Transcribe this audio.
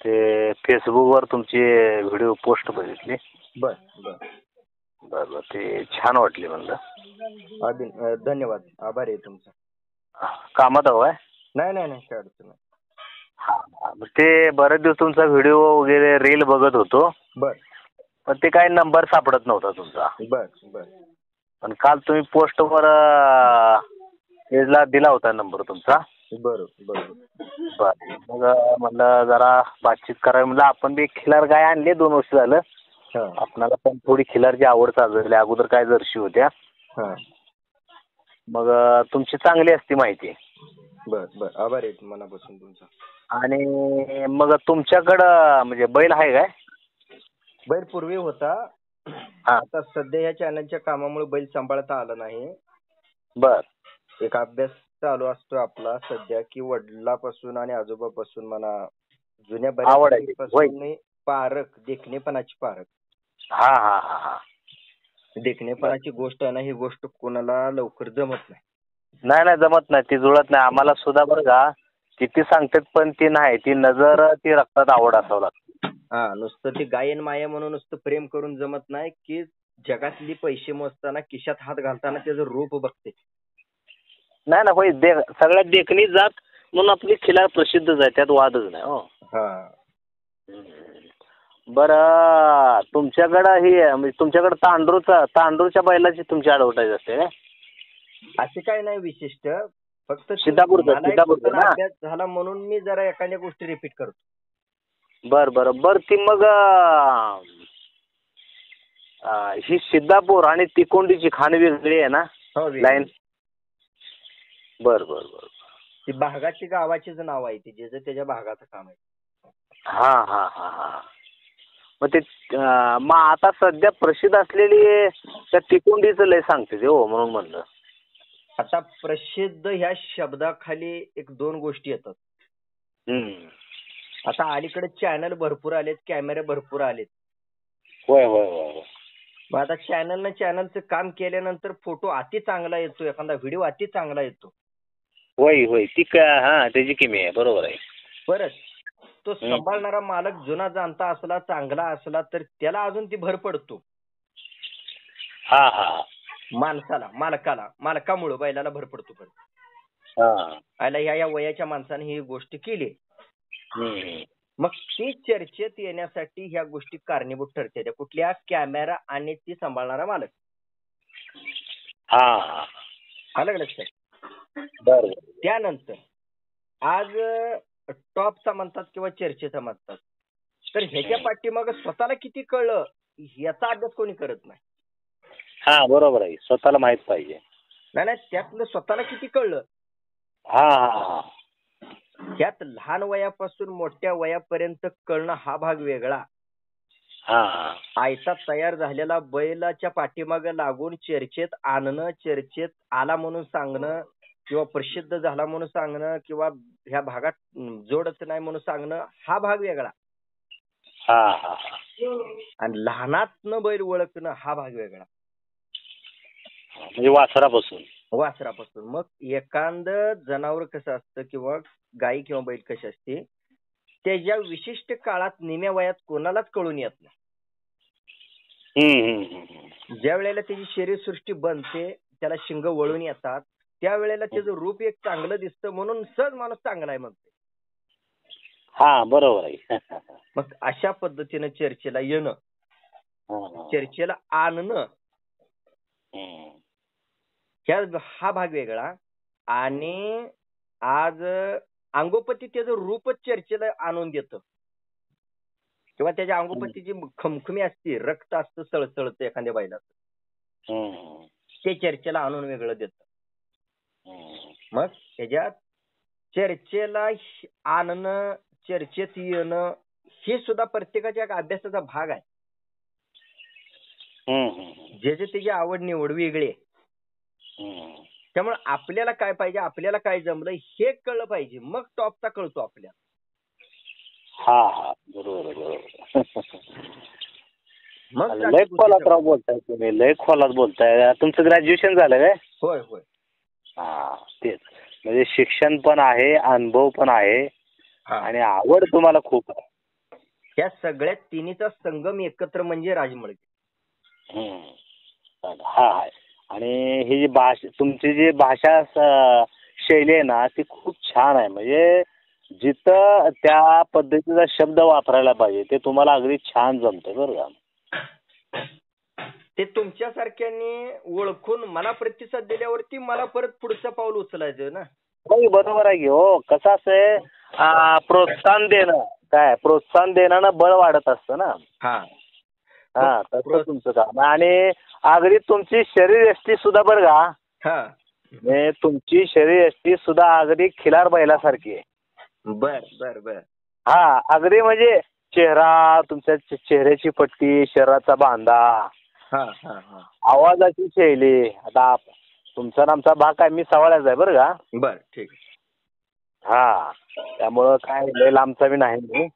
ते फेसबुकवर तुमची व्हिडिओ पोस्ट बघितली. बर बर बरं ते छान वाटली म्हणलं. धन्यवाद, आभार आहे तुमचा. कामात हवं आहे? नाही नाही नाही, काय अडचण नाही. हां ते बरेच दिवस तुमचा व्हिडिओ वगैरे रील बघत होतो. बर. पण ते काय नंबर सापडत नव्हता तुमचा. बर बर. पण काल तुम्ही पोस्टवर पेजला दिला होता नंबर तुमचा. बरोबर बरोबर. बरं मग म्हणलं जरा बातचीत करावी. म्हणलं आपण बी खिलार गाय आणली 2 वर्ष झालं. आपणाला पण थोडी खिलारची आवड चालू अगोदर काय जर्शी होत्या. मग तुमची चांगली असती माहिती. बर बर, आभार आहे मनापासून तुमचा. आणि मग तुमच्याकडं म्हणजे बैल आहे काय? बैल पूर्वी होता. आता सध्या या चॅनलच्या कामामुळे बैल सांभाळता आला नाही. बर. एक अभ्यास चालू असतो आपला सध्या की वडिलापासून आणि आजोबापासून म्हणा जुन्या बऱ्यापासून पारख देखणेपणाची पारख. हा हा हा हा. देखणेपणाची गोष्ट आहे ना, ही गोष्ट कोणाला लवकर जमत नाही. नाही नाही जमत नाही, ती जुळत नाही. आम्हाला सुद्धा बरं का किती सांगतात पण ती नाही, ती नजर ती रक्तात आवड असावं लागतं. हा, नुसतं ती गायन माया म्हणून नुसतं प्रेम करून जमत नाही की जगातली पैसे मोजताना खिशात हात घालताना त्याचं रूप बघते. नाही ना होय, सगळ्यात देखणी जात म्हणून आपली खिलार प्रसिद्धच आहे, त्यात वादच नाही. हो. बरं तुमच्याकडं ही म्हणजे तुमच्याकडं तांडूरच्या बैलाची तुमची ॲडव्हर्टाईज असते काय? असे काय नाही विशिष्ट, फक्त अभ्यास झाला म्हणून मी जरा एखाद्या गोष्टी रिपीट करतो. बर ती मग ही सिद्धापूर आणि तिकोंडीची खाण वेगळी आहे ना लाईन? बर. ती भागाची गावाचीच नाव आहे, ती जे त्याच्या भागाचं काम आहे. हा. मग ते मग आता सध्या प्रसिद्ध असलेली त्या तिकोंडीचं लय सांगते हो, म्हणून म्हणलं. आता प्रसिद्ध ह्या शब्दाखाली 1-2 गोष्टी येतात. आता अलीकडे चॅनल भरपूर आलेत, कॅमेरे भरपूर आलेत. होय. मग आता चॅनलचं काम केल्यानंतर फोटो अति चांगला येतो, एखादा व्हिडिओ अति चांगला येतो. होय ती त्याची किमी आहे, बरोबर आहे. परत तो सांभाळणारा मालक जुना जाणता असला, चांगला असला तर त्याला अजून ती भर पडतो. मालकामुळे बैलाला भर पडतो. आयला या वयाच्या माणसाने ही गोष्ट केली. मग ती चर्चेत येण्यासाठी ह्या गोष्टी कारणीभूत ठरते. कुठल्या? कॅमेरा आणि ती सांभाळणारा मालक. आलं लक्षात? त्यानंतर आज टॉपचा म्हणतात किंवा चर्चेचा म्हणतात, तर ह्याच्या पाठीमाग स्वतःला किती कळलं याचा अभ्यास कोणी करत नाही. बरोबर आहे, स्वतःला माहित पाहिजे. नाही त्यातलं स्वतःला किती कळलं. त्यात लहान वयापासून मोठ्या वयापर्यंत कळणं हा भाग वेगळा. आयता तयार झालेला बैलाच्या पाठीमाग लागून चर्चेत आणणं, चर्चेत आला म्हणून सांगणं किंवा प्रसिद्ध झाला म्हणून सांगणं किंवा ह्या भागात जोडच नाही म्हणून सांगणं हा भाग वेगळा. आणि लहानातनं बैल ओळखणं हा भाग वेगळा. म्हणजे वासरापासून. मग एखादं जनावर कसं असतं किंवा गाई किंवा बैल कशी असते, त्याच्या विशिष्ट काळात निम्या वयात कोणालाच कळून येत नाही. ज्या वेळेला त्याची शरीरसृष्टी बनते, त्याला शिंग वळून येतात, त्यावेळेला त्याचं रूप एक चांगलं दिसतं म्हणून सहज माणूस चांगला आहे म्हणते. बरोबर आहे. मग अशा पद्धतीनं चर्चेला येणं, चर्चेला आणणं हा भाग वेगळा. आणि आज अंगोपती त्याचं रूपच चर्चेला आणून देतं किंवा त्याच्या अंगोपतीची खमखमी असते, रक्त असतं सळसळतं एखाद्या बैलाचं, ते चर्चेला आणून वेगळं देतं. मग त्याच्यात चर्चेला आणणं, चर्चेत येणं हे सुद्धा प्रत्येकाच्या एक अभ्यासाचा भाग आहे. ज्याची त्याची आवड निवड वेगळी आहे. त्यामुळे आपल्याला काय पाहिजे, आपल्याला काय जमलं हे कळलं पाहिजे, मग टॉपचा कळतो आपल्याला. बरोबर. मग लय खोलात बोलताय तुम्ही, लय खोलात बोलताय. तुमचं ग्रॅज्युएशन झालं काय? होय. तेच म्हणजे शिक्षण पण आहे, अनुभव पण आहे आणि आवड तुम्हाला खूप आहे. ह्या सगळ्या तिन्हीचा संगम एकत्र म्हणजे राजमळगी. हा आहे. आणि ही जी तुमची जी भाषा शैली आहे ना ती खूप छान आहे. म्हणजे जिथं त्या पद्धतीचा शब्द वापरायला पाहिजे ते तुम्हाला अगदी छान जमतं बरं का. ते तुमच्यासारख्यांनी ओळखून मला प्रतिसाद दिल्यावरती मला परत पुढचं पाऊल उचलायचं ना. हो बरोबर आहे की. हो कसं असं प्रोत्साहन देणं बळ वाढत असतं ना. हा तसं तुमचं काम आहे. आणि अगदी तुमची शरीरयष्टी सुद्धा बरं का तुमची शरीरयष्टी सुद्धा अगदी खिलार बैलासारखी आहे. बर बर बर. हा अगदी म्हणजे चेहरा तुमच्या चेहऱ्याची पट्टी शरीराचा बांधा आवाजाची शैली. आता तुमचा आणि आमचा भाग काय मी सवाळ्याचा आहे बरं का. बर ठीक. हा त्यामुळं काय लय लांबचा बी नाही.